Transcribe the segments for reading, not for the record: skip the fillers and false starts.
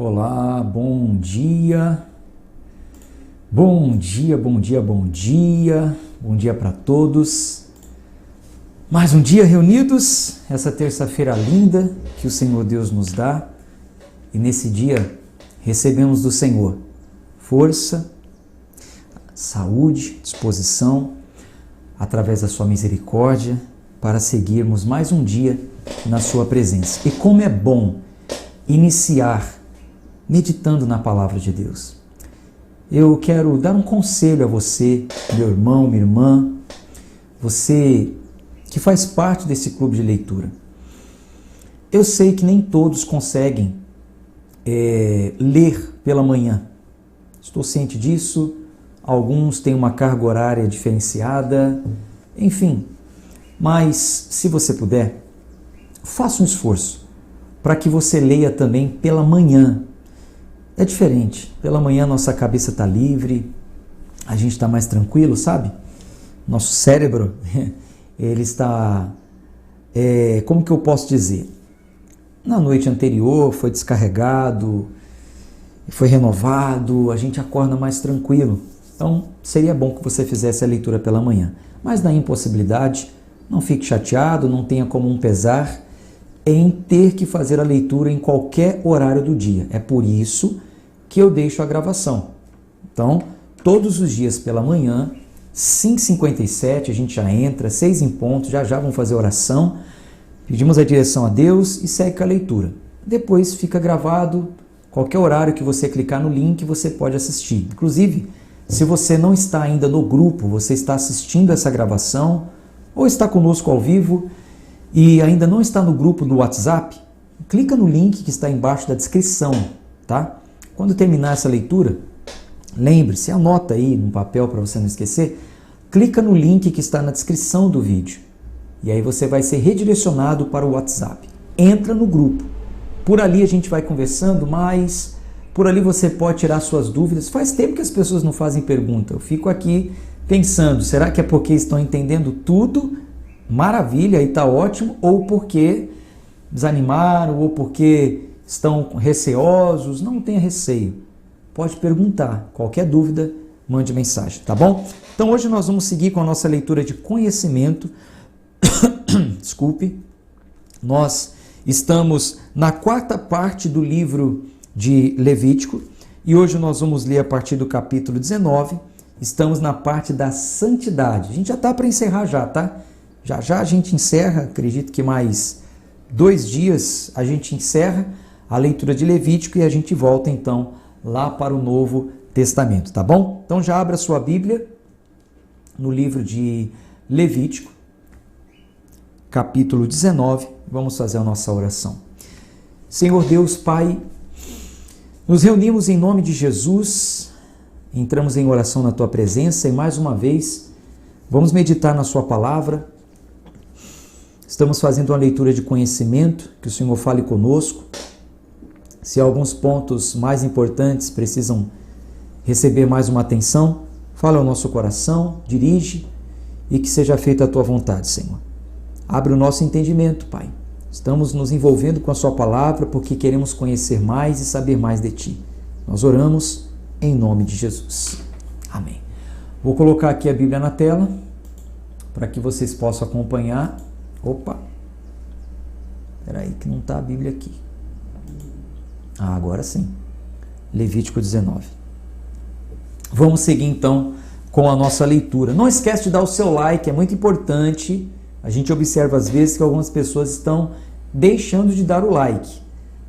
Olá, bom dia. Bom dia, bom dia, bom dia. Bom dia para todos. Mais um dia reunidos, essa terça-feira linda que o Senhor Deus nos dá. E nesse dia recebemos do Senhor força, saúde, disposição, através da sua misericórdia, para seguirmos mais um dia na sua presença. E como é bom iniciar meditando na palavra de Deus. Eu quero dar um conselho a você, meu irmão, minha irmã, você que faz parte desse clube de leitura. Eu sei que nem todos conseguem ler pela manhã. Estou ciente disso. Alguns têm uma carga horária diferenciada, enfim. Mas, se você puder, faça um esforço para que você leia também pela manhã. É diferente. Pela manhã nossa cabeça está livre, a gente está mais tranquilo, sabe? Nosso cérebro, ele está, como que eu posso dizer? Na noite anterior foi descarregado, foi renovado, a gente acorda mais tranquilo. Então, seria bom que você fizesse a leitura pela manhã. Mas na impossibilidade, não fique chateado, não tenha como um pesar em ter que fazer a leitura em qualquer horário do dia. É por isso que eu deixo a gravação. Então, todos os dias pela manhã, 5h57, a gente já entra, 6 em ponto, já vamos fazer oração, pedimos a direção a Deus e segue com a leitura. Depois fica gravado, qualquer horário que você clicar no link, você pode assistir. Inclusive, se você não está ainda no grupo, você está assistindo essa gravação, ou está conosco ao vivo, e ainda não está no grupo do WhatsApp, clica no link que está embaixo da descrição, tá? Quando terminar essa leitura, lembre-se, anota aí no papel para você não esquecer, clica no link que está na descrição do vídeo. E aí você vai ser redirecionado para o WhatsApp. Entra no grupo. Por ali a gente vai conversando mais, por ali você pode tirar suas dúvidas. Faz tempo que as pessoas não fazem pergunta. Eu fico aqui pensando, será que é porque estão entendendo tudo? Maravilha, aí está ótimo, ou porque desanimaram, ou porque estão receosos. Não tenha receio, pode perguntar, qualquer dúvida, mande mensagem, tá bom? Então hoje nós vamos seguir com a nossa leitura de conhecimento. Desculpe, nós estamos na quarta parte do livro de Levítico, e hoje nós vamos ler a partir do capítulo 19, estamos na parte da santidade. A gente já está para encerrar já, tá? Já a gente encerra, acredito que mais 2 dias a gente encerra a leitura de Levítico e a gente volta então lá para o Novo Testamento, tá bom? Então já abra sua Bíblia no livro de Levítico, capítulo 19, vamos fazer a nossa oração. Senhor Deus, Pai, nos reunimos em nome de Jesus, entramos em oração na Tua presença e mais uma vez vamos meditar na Sua palavra. Estamos fazendo uma leitura de conhecimento, que o Senhor fale conosco. Se alguns pontos mais importantes precisam receber mais uma atenção, fala ao nosso coração, dirige e que seja feita a Tua vontade, Senhor. Abre o nosso entendimento, Pai. Estamos nos envolvendo com a Sua palavra porque queremos conhecer mais e saber mais de Ti. Nós oramos em nome de Jesus. Amém. Vou colocar aqui a Bíblia na tela para que vocês possam acompanhar. Opa, espera aí que não está a Bíblia aqui. Ah, agora sim. Levítico 19. Vamos seguir então com a nossa leitura. Não esquece de dar o seu like, é muito importante. A gente observa às vezes que algumas pessoas estão deixando de dar o like.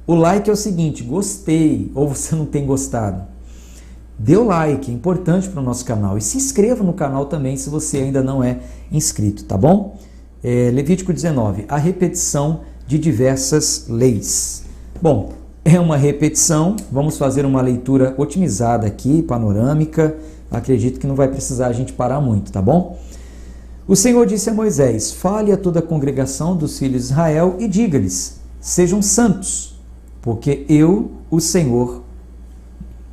O like é o seguinte, gostei, ou você não tem gostado. Dê o like, é importante para o nosso canal. E se inscreva no canal também se você ainda não é inscrito, tá bom? Levítico 19, a repetição de diversas leis. Bom, é uma repetição, vamos fazer uma leitura otimizada aqui, panorâmica, acredito que não vai precisar a gente parar muito, tá bom? O Senhor disse a Moisés, fale a toda a congregação dos filhos de Israel e diga-lhes, sejam santos, porque eu, o Senhor,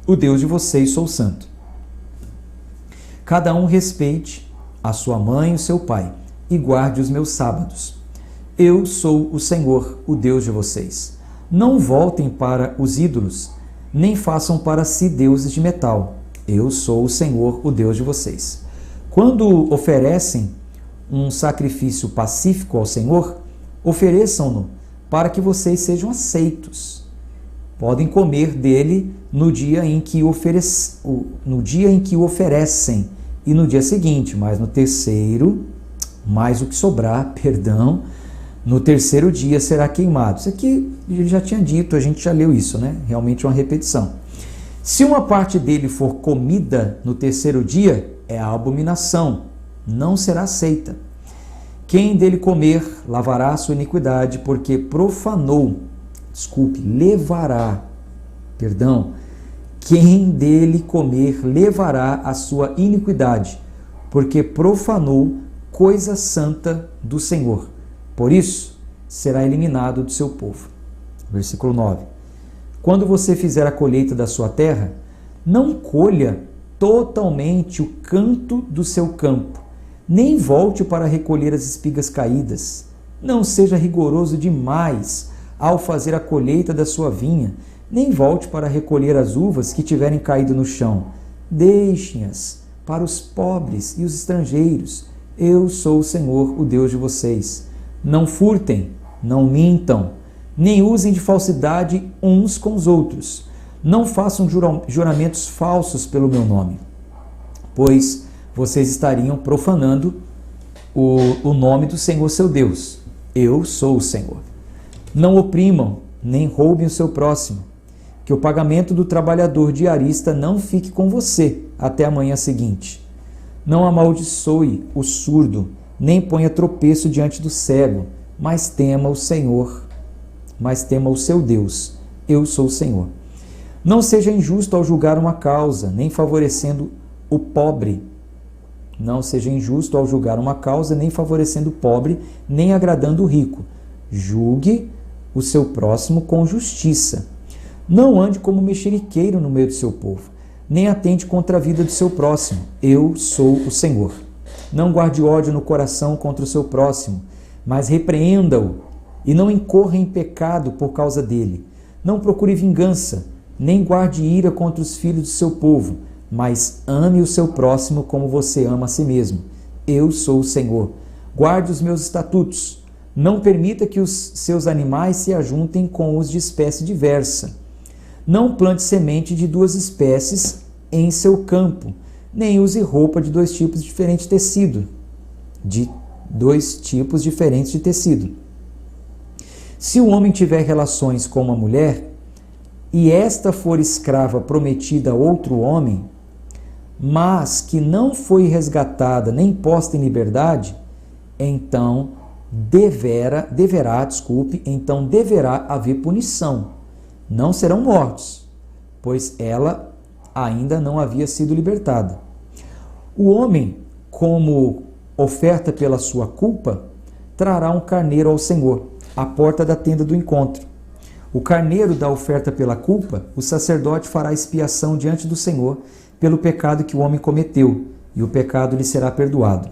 o Deus de vocês, sou santo. Cada um respeite a sua mãe e o seu pai, e guarde os meus sábados. Eu sou o Senhor, o Deus de vocês. Não voltem para os ídolos, nem façam para si deuses de metal. Eu sou o Senhor, o Deus de vocês. Quando oferecem um sacrifício pacífico ao Senhor, ofereçam-no para que vocês sejam aceitos. Podem comer dele no dia em que o oferecem e no dia seguinte, mas no terceiro, mais o que sobrar, no terceiro dia será queimado. Isso aqui ele já tinha dito, a gente já leu isso, né? Realmente é uma repetição. Se uma parte dele for comida no terceiro dia, é a abominação, não será aceita. Quem dele comer, lavará a sua iniquidade, porque Quem dele comer, levará a sua iniquidade, porque profanou coisa santa do Senhor. Por isso, será eliminado do seu povo. Versículo 9. Quando você fizer a colheita da sua terra, não colha totalmente o canto do seu campo, nem volte para recolher as espigas caídas. Não seja rigoroso demais ao fazer a colheita da sua vinha, nem volte para recolher as uvas que tiverem caído no chão. Deixem-as para os pobres e os estrangeiros. Eu sou o Senhor, o Deus de vocês. Não furtem, não mintam, nem usem de falsidade uns com os outros. Não façam juramentos falsos pelo meu nome, pois vocês estariam profanando o nome do Senhor seu Deus. Eu sou o Senhor. Não oprimam, nem roubem o seu próximo. Que o pagamento do trabalhador diarista não fique com você até a manhã seguinte. Não amaldiçoe o surdo, nem ponha tropeço diante do cego, mas tema o Senhor, mas tema o seu Deus. Eu sou o Senhor. Não seja injusto ao julgar uma causa, nem favorecendo o pobre. Não seja injusto ao julgar uma causa, nem favorecendo o pobre, nem agradando o rico. Julgue o seu próximo com justiça. Não ande como mexeriqueiro no meio do seu povo, nem atente contra a vida do seu próximo. Eu sou o Senhor. Não guarde ódio no coração contra o seu próximo, mas repreenda-o e não incorra em pecado por causa dele. Não procure vingança, nem guarde ira contra os filhos do seu povo, mas ame o seu próximo como você ama a si mesmo. Eu sou o Senhor. Guarde os meus estatutos. Não permita que os seus animais se ajuntem com os de espécie diversa. Não plante semente de duas espécies em seu campo, nem use roupa de dois tipos diferentes de tecido. Se o homem tiver relações com uma mulher, e esta for escrava prometida a outro homem, mas que não foi resgatada nem posta em liberdade, então deverá haver punição. Não serão mortos, pois ela ainda não havia sido libertada. O homem, como oferta pela sua culpa, trará um carneiro ao Senhor, à porta da tenda do encontro. O carneiro da oferta pela culpa, o sacerdote fará expiação diante do Senhor pelo pecado que o homem cometeu, e o pecado lhe será perdoado.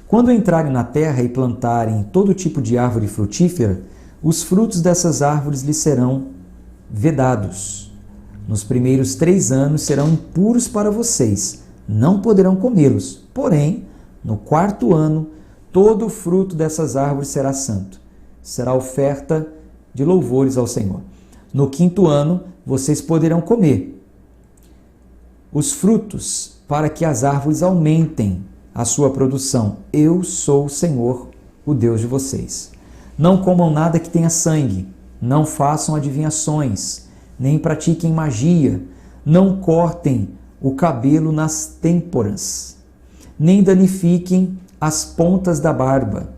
Quando entrarem na terra e plantarem todo tipo de árvore frutífera, os frutos dessas árvores lhes serão vedados. Nos primeiros 3 anos serão impuros para vocês, não poderão comê-los. Porém, no 4º ano, todo o fruto dessas árvores será santo. Será oferta de louvores ao Senhor. No 5º ano, vocês poderão comer os frutos para que as árvores aumentem a sua produção. Eu sou o Senhor, o Deus de vocês. Não comam nada que tenha sangue, não façam adivinhações, nem pratiquem magia, não cortem o cabelo nas têmporas, nem danifiquem as pontas da barba.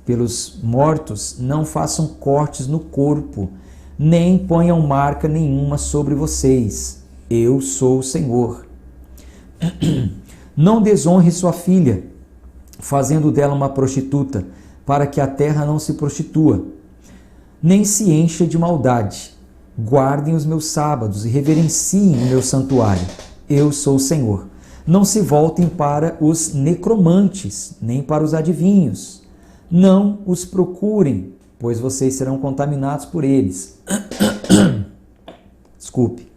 Pelos mortos não façam cortes no corpo, nem ponham marca nenhuma sobre vocês. Eu sou o Senhor. Não desonre sua filha, fazendo dela uma prostituta, para que a terra não se prostitua, nem se encha de maldade. Guardem os meus sábados e reverenciem o meu santuário. Eu sou o Senhor. Não se voltem para os necromantes, nem para os adivinhos. Não os procurem, pois vocês serão contaminados por eles. Desculpe,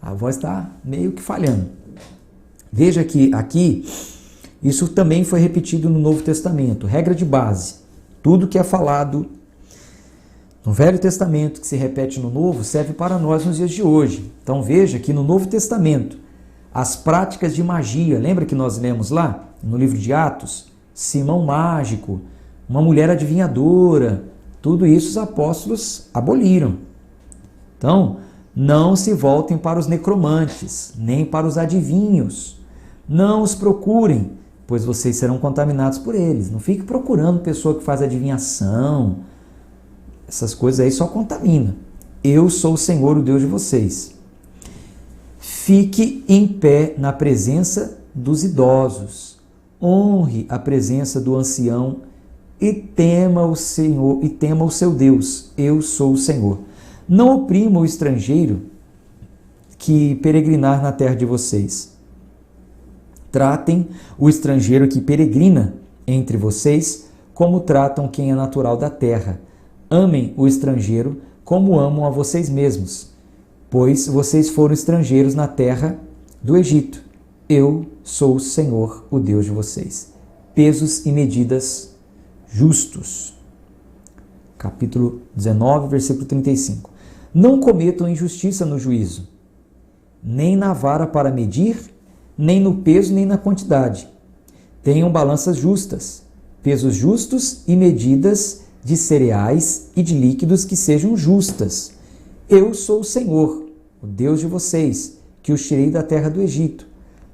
a voz está meio que falhando. Veja que aqui, isso também foi repetido no Novo Testamento, regra de base. Tudo que é falado no Velho Testamento, que se repete no Novo, serve para nós nos dias de hoje. Então veja que no Novo Testamento, as práticas de magia, lembra que nós lemos lá no livro de Atos? Simão mágico, uma mulher adivinhadora, tudo isso os apóstolos aboliram. Então, não se voltem para os necromantes, nem para os adivinhos. Não os procurem, pois vocês serão contaminados por eles. Não fique procurando pessoa que faz adivinhação. Essas coisas aí só contamina. Eu sou o Senhor, o Deus de vocês. Fique em pé na presença dos idosos. Honre a presença do ancião e tema o Senhor e tema o seu Deus. Eu sou o Senhor. Não oprima o estrangeiro que peregrinar na terra de vocês. Tratem o estrangeiro que peregrina entre vocês como tratam quem é natural da terra. Amem o estrangeiro como amam a vocês mesmos, pois vocês foram estrangeiros na terra do Egito. Eu sou o Senhor, o Deus de vocês. Pesos e medidas justos. Capítulo 19, versículo 35. Não cometam injustiça no juízo, nem na vara para medir, nem no peso, nem na quantidade. Tenham balanças justas, pesos justos e medidas de cereais e de líquidos que sejam justas. Eu sou o Senhor, o Deus de vocês, que os tirei da terra do Egito.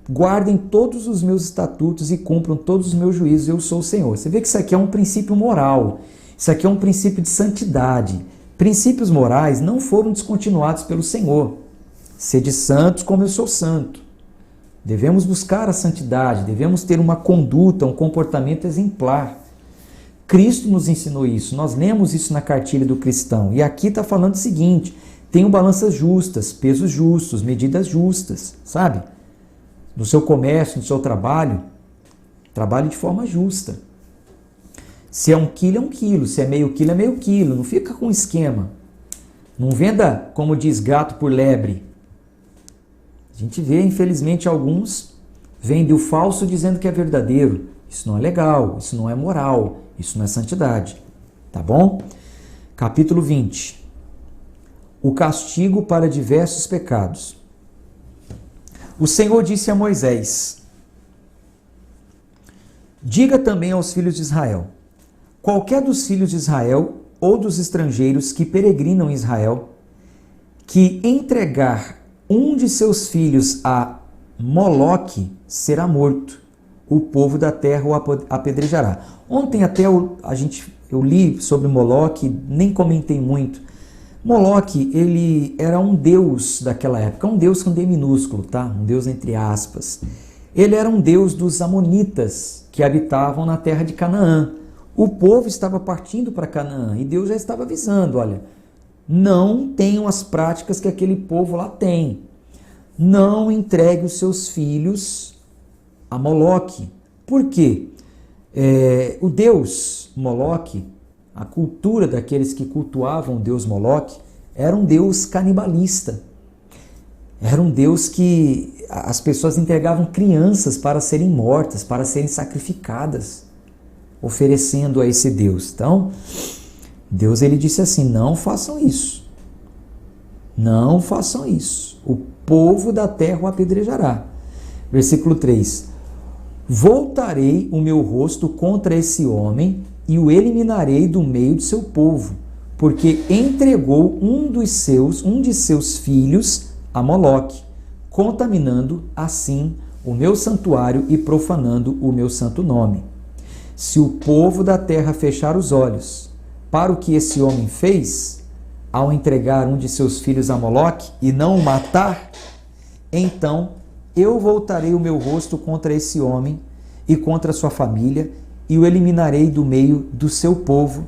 Guardem todos os meus estatutos e cumpram todos os meus juízos. Eu sou o Senhor. Você vê que isso aqui é um princípio moral. Isso aqui é um princípio de santidade. Princípios morais não foram descontinuados pelo Senhor. Sede santos como eu sou santo. Devemos buscar a santidade, devemos ter uma conduta, um comportamento exemplar. Cristo nos ensinou isso, nós lemos isso na cartilha do cristão. E aqui está falando o seguinte, tenham balanças justas, pesos justos, medidas justas, sabe? No seu comércio, no seu trabalho, trabalhe de forma justa. Se é 1 quilo, é 1 quilo, se é meio quilo, é meio quilo, não fica com esquema. Não venda, como diz, gato por lebre. A gente vê, infelizmente, alguns vendem o falso dizendo que é verdadeiro. Isso não é legal, isso não é moral, isso não é santidade. Tá bom? Capítulo 20. O castigo para diversos pecados. O Senhor disse a Moisés: diga também aos filhos de Israel: qualquer dos filhos de Israel ou dos estrangeiros que peregrinam em Israel, que entregar um de seus filhos a Moloque, será morto. O povo da terra o apedrejará. Ontem até eu li sobre Moloque, nem comentei muito. Moloque, ele era um deus daquela época, um deus com D minúsculo, tá? Um deus entre aspas. Ele era um deus dos amonitas que habitavam na terra de Canaã. O povo estava partindo para Canaã e Deus já estava avisando, olha, não tenham as práticas que aquele povo lá tem. Não entregue os seus filhos a Moloque. Por quê? O deus Moloque, a cultura daqueles que cultuavam o deus Moloque, era um deus canibalista. Era um deus que as pessoas entregavam crianças para serem mortas, para serem sacrificadas, oferecendo a esse deus. Então, Deus ele disse assim, não façam isso. Não façam isso. O povo da terra o apedrejará. Versículo 3. Voltarei o meu rosto contra esse homem e o eliminarei do meio de seu povo, porque entregou um de seus filhos a Moloque, contaminando assim o meu santuário e profanando o meu santo nome. Se o povo da terra fechar os olhos para o que esse homem fez, ao entregar um de seus filhos a Moloque e não o matar, então eu voltarei o meu rosto contra esse homem e contra a sua família e o eliminarei do meio do seu povo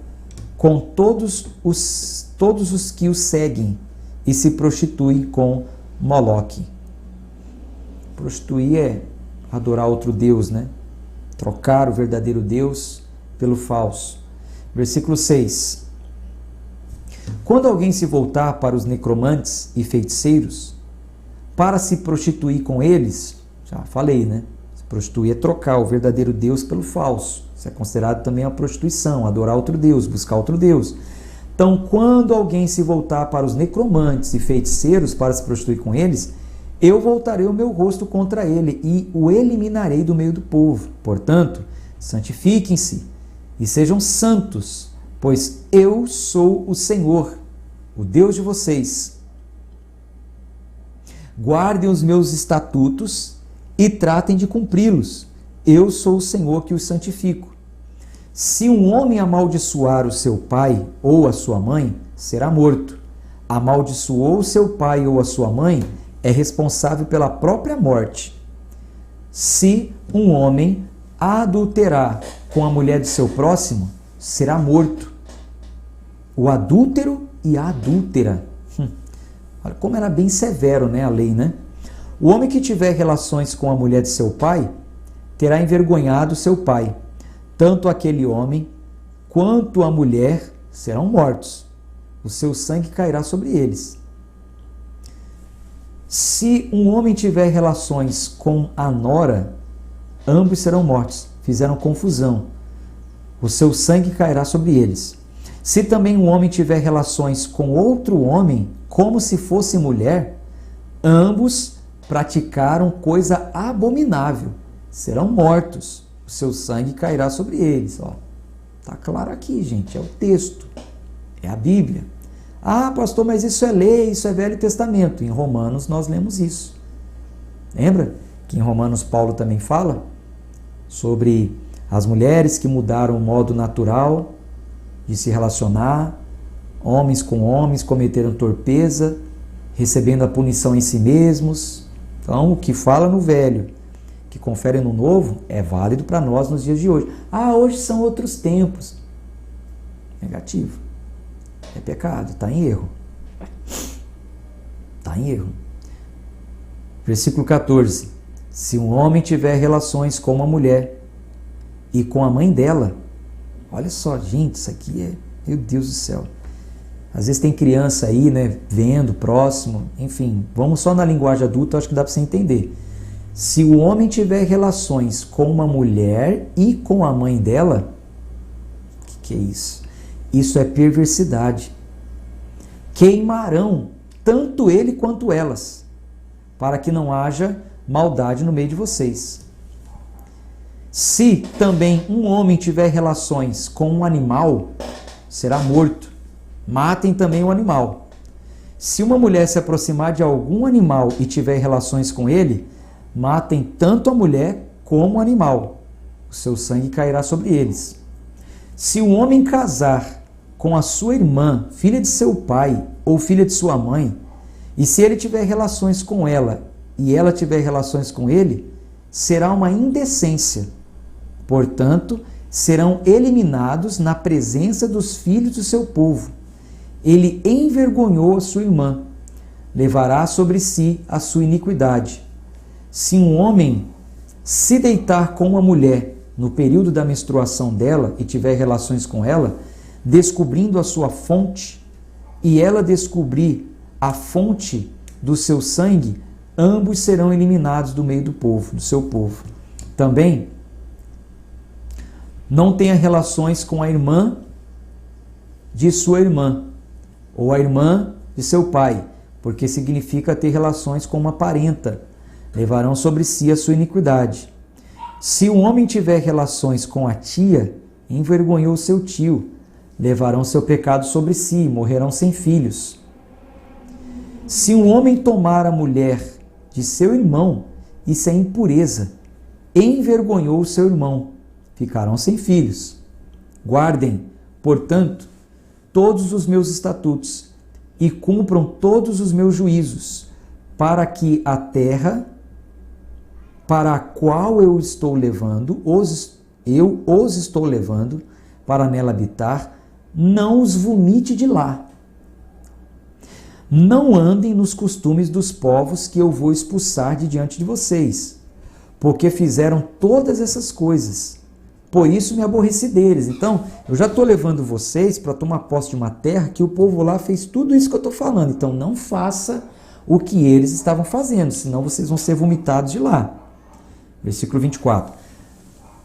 com todos os que o seguem e se prostituem com Moloque. Prostituir é adorar outro Deus, né? Trocar o verdadeiro Deus pelo falso. Versículo 6. Quando alguém se voltar para os necromantes e feiticeiros, para se prostituir com eles, já falei, né? Se prostituir é trocar o verdadeiro Deus pelo falso. Isso é considerado também uma prostituição, adorar outro Deus, buscar outro Deus. Então, quando alguém se voltar para os necromantes e feiticeiros para se prostituir com eles, eu voltarei o meu rosto contra ele e o eliminarei do meio do povo. Portanto, santifiquem-se e sejam santos, pois eu sou o Senhor, o Deus de vocês. Guardem os meus estatutos e tratem de cumpri-los. Eu sou o Senhor que os santifico. Se um homem amaldiçoar o seu pai ou a sua mãe, será morto. Amaldiçoou seu pai ou a sua mãe, é responsável pela própria morte. Se um homem adulterar com a mulher de seu próximo, será morto. O adúltero e a adúltera. Olha como era bem severo, né, a lei, né? O homem que tiver relações com a mulher de seu pai, terá envergonhado seu pai. Tanto aquele homem quanto a mulher serão mortos. O seu sangue cairá sobre eles. Se um homem tiver relações com a nora, ambos serão mortos. Fizeram confusão. O seu sangue cairá sobre eles. Se também um homem tiver relações com outro homem, como se fosse mulher, ambos praticaram coisa abominável. Serão mortos. O seu sangue cairá sobre eles. Está claro aqui, gente. É o texto. É a Bíblia. Ah, pastor, mas isso é lei, isso é Velho Testamento. Em Romanos nós lemos isso. Lembra que em Romanos Paulo também fala sobre as mulheres que mudaram o modo natural de se relacionar, homens com homens cometeram torpeza, recebendo a punição em si mesmos. Então, o que fala no Velho, que confere no Novo, é válido para nós nos dias de hoje. Ah, hoje são outros tempos. Negativo. É pecado, está em erro. Está em erro. Versículo 14. Se um homem tiver relações com uma mulher e com a mãe dela, olha só, gente, isso aqui é, meu Deus do céu. Às vezes tem criança aí, né, vendo, próximo, enfim, vamos só na linguagem adulta, acho que dá para você entender. Se o homem tiver relações com uma mulher e com a mãe dela, o que é isso? Isso é perversidade. Queimarão tanto ele quanto elas, para que não haja maldade no meio de vocês. Se também um homem tiver relações com um animal, será morto. Matem também o animal. Se uma mulher se aproximar de algum animal e tiver relações com ele, matem tanto a mulher como o animal. O seu sangue cairá sobre eles. Se um homem casar com a sua irmã, filha de seu pai ou filha de sua mãe, e se ele tiver relações com ela e ela tiver relações com ele, será uma indecência. Portanto, serão eliminados na presença dos filhos do seu povo. Ele envergonhou a sua irmã, levará sobre si a sua iniquidade. Se um homem se deitar com uma mulher no período da menstruação dela e tiver relações com ela, descobrindo a sua fonte, e ela descobrir a fonte do seu sangue, ambos serão eliminados do meio do povo, do seu povo. Também, não tenha relações com a irmã de sua irmã, ou a irmã de seu pai, porque significa ter relações com uma parenta. Levarão sobre si a sua iniquidade. Se um homem tiver relações com a tia, envergonhou seu tio. Levarão seu pecado sobre si e morrerão sem filhos. Se um homem tomar a mulher de seu irmão, isso é impureza. Envergonhou seu irmão. Ficarão sem filhos. Guardem, portanto, todos os meus estatutos e cumpram todos os meus juízos, para que a terra para a qual eu os estou levando para nela habitar, não os vomite de lá. Não andem nos costumes dos povos que eu vou expulsar de diante de vocês, porque fizeram todas essas coisas. por isso me aborreci deles. Então, eu já estou levando vocês para tomar posse de uma terra que o povo lá fez tudo isso que eu estou falando. Então, não faça o que eles estavam fazendo, senão vocês vão ser vomitados de lá. Versículo 24.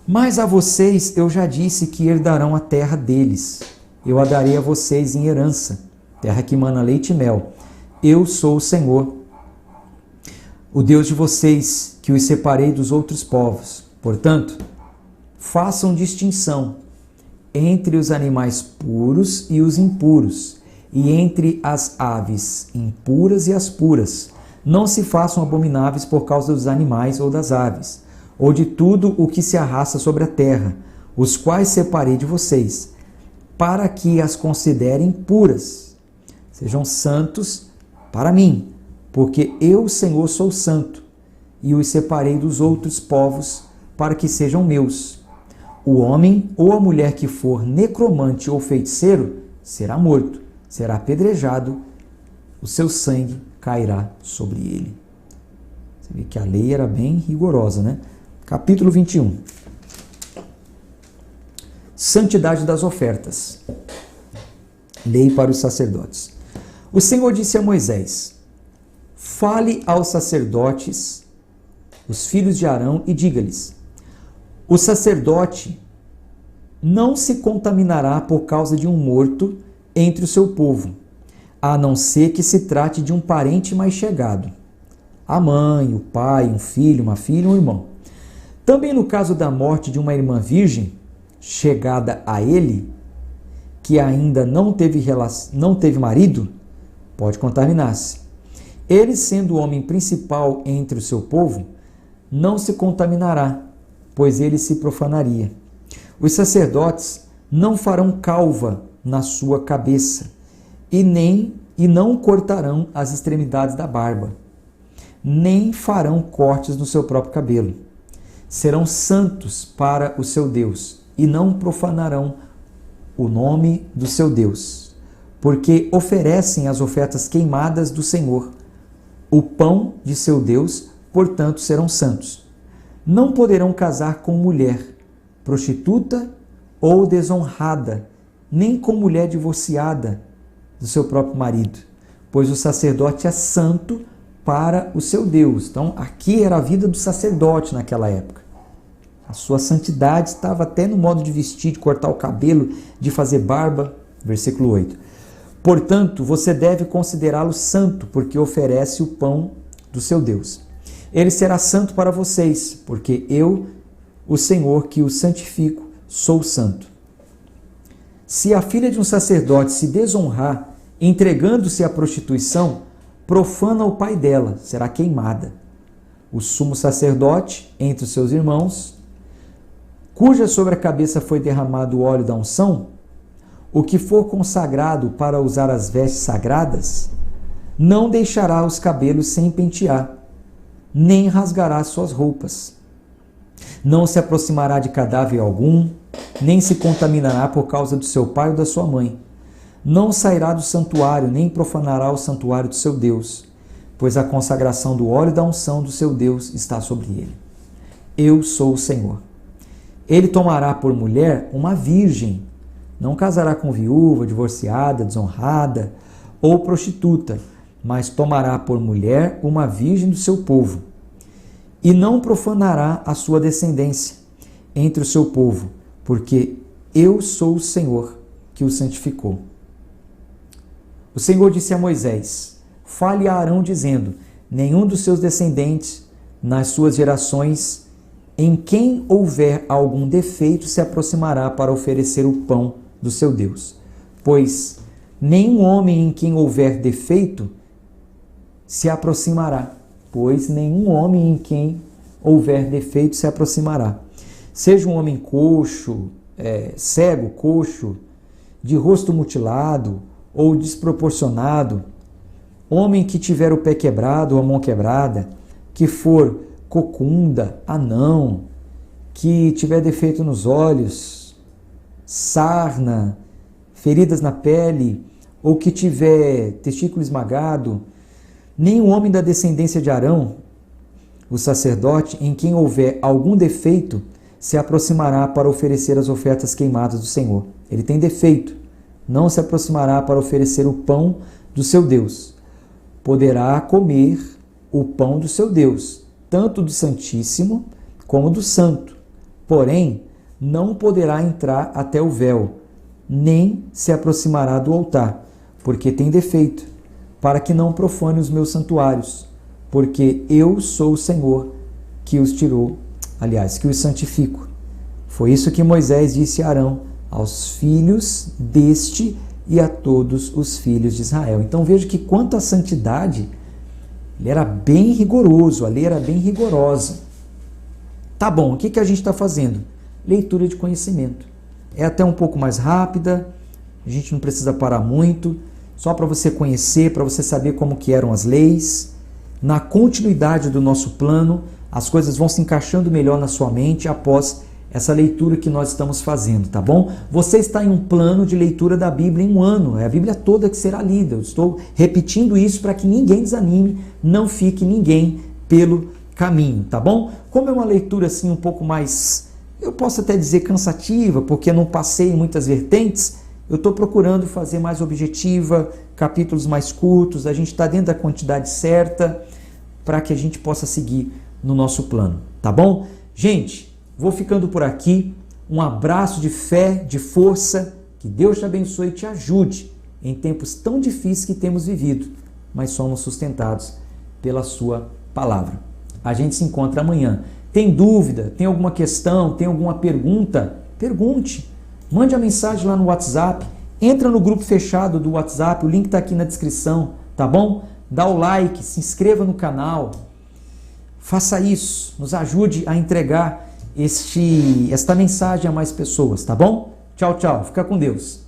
Mas a vocês eu já disse que herdarão a terra deles. Eu a darei a vocês em herança, terra que mana leite e mel. Eu sou o Senhor, o Deus de vocês, que os separei dos outros povos. Portanto, façam distinção entre os animais puros e os impuros, e entre as aves impuras e as puras. Não se façam abomináveis por causa dos animais ou das aves, ou de tudo o que se arrasta sobre a terra, os quais separei de vocês, para que as considerem puras. Sejam santos para mim, porque eu, Senhor, sou santo, e os separei dos outros povos para que sejam meus. O homem ou a mulher que for necromante ou feiticeiro será morto, será apedrejado, o seu sangue cairá sobre ele. Você vê que a lei era bem rigorosa, né? Capítulo 21. Santidade das ofertas. Lei para os sacerdotes. O Senhor disse a Moisés: fale aos sacerdotes, os filhos de Arão, e diga-lhes: o sacerdote não se contaminará por causa de um morto entre o seu povo, a não ser que se trate de um parente mais chegado, a mãe, o pai, um filho, uma filha, um irmão. Também no caso da morte de uma irmã virgem, chegada a ele, que ainda não teve marido, pode contaminar-se. Ele, sendo o homem principal entre o seu povo, não se contaminará, pois ele se profanaria. Os sacerdotes não farão calva na sua cabeça, e não cortarão as extremidades da barba, nem farão cortes no seu próprio cabelo. Serão santos para o seu Deus, e não profanarão o nome do seu Deus, porque oferecem as ofertas queimadas do Senhor, o pão de seu Deus, portanto serão santos. Não poderão casar com mulher prostituta ou desonrada, nem com mulher divorciada do seu próprio marido, pois o sacerdote é santo para o seu Deus. Então, aqui era a vida do sacerdote naquela época. A sua santidade estava até no modo de vestir, de cortar o cabelo, de fazer barba. Versículo 8. Portanto, você deve considerá-lo santo, porque oferece o pão do seu Deus. Ele será santo para vocês, porque eu, o Senhor, que o santifico, sou santo. Se a filha de um sacerdote se desonrar, entregando-se à prostituição, profana o pai dela, será queimada. O sumo sacerdote, entre os seus irmãos, cuja sobre a cabeça foi derramado o óleo da unção, o que for consagrado para usar as vestes sagradas, não deixará os cabelos sem pentear, nem rasgará suas roupas. Não se aproximará de cadáver algum, nem se contaminará por causa do seu pai ou da sua mãe. Não sairá do santuário, nem profanará o santuário do seu Deus, pois a consagração do óleo da unção do seu Deus está sobre ele. Eu sou o Senhor. Ele tomará por mulher uma virgem, não casará com viúva, divorciada, desonrada ou prostituta, mas tomará por mulher uma virgem do seu povo, e não profanará a sua descendência entre o seu povo, porque eu sou o Senhor que o santificou. O Senhor disse a Moisés: fale a Arão dizendo: nenhum dos seus descendentes nas suas gerações, em quem houver algum defeito, se aproximará para oferecer o pão do seu Deus. Pois nenhum homem em quem houver defeito se aproximará. Pois nenhum homem em quem houver defeito se aproximará. Seja um homem coxo, cego, coxo, de rosto mutilado ou desproporcionado, homem que tiver o pé quebrado ou a mão quebrada, que for cocunda, anão, que tiver defeito nos olhos, sarna, feridas na pele, ou que tiver testículo esmagado, nem o homem da descendência de Arão, o sacerdote, em quem houver algum defeito, se aproximará para oferecer as ofertas queimadas do Senhor. Ele tem defeito. Não se aproximará para oferecer o pão do seu Deus. Poderá comer o pão do seu Deus, tanto do Santíssimo como do Santo. Porém, não poderá entrar até o véu, nem se aproximará do altar, porque tem defeito, para que não profane os meus santuários, porque eu sou o Senhor que os tirou, que os santifico. Foi isso que Moisés disse a Arão, aos filhos deste e a todos os filhos de Israel. Então veja que quanto à santidade, ele era bem rigoroso, a lei era bem rigorosa. Tá bom, o que a gente está fazendo? Leitura de conhecimento. É até um pouco mais rápida, a gente não precisa parar muito, só para você conhecer, para você saber como que eram as leis. Na continuidade do nosso plano, as coisas vão se encaixando melhor na sua mente após essa leitura que nós estamos fazendo, tá bom? Você está em um plano de leitura da Bíblia em um ano, é a Bíblia toda que será lida. Eu estou repetindo isso para que ninguém desanime, não fique ninguém pelo caminho, tá bom? Como é uma leitura assim um pouco mais, eu posso até dizer cansativa, porque não passei em muitas vertentes, eu estou procurando fazer mais objetiva, capítulos mais curtos, a gente está dentro da quantidade certa para que a gente possa seguir no nosso plano, tá bom? Gente, vou ficando por aqui. Um abraço de fé, de força, que Deus te abençoe e te ajude em tempos tão difíceis que temos vivido, mas somos sustentados pela sua palavra. A gente se encontra amanhã. Tem dúvida? Tem alguma questão? Tem alguma pergunta? Pergunte. Mande a mensagem lá no WhatsApp. Entra no grupo fechado do WhatsApp, o link está aqui na descrição, tá bom? Dá o like, se inscreva no canal. Faça isso, nos ajude a entregar esta mensagem a mais pessoas, tá bom? Tchau, tchau. Fica com Deus.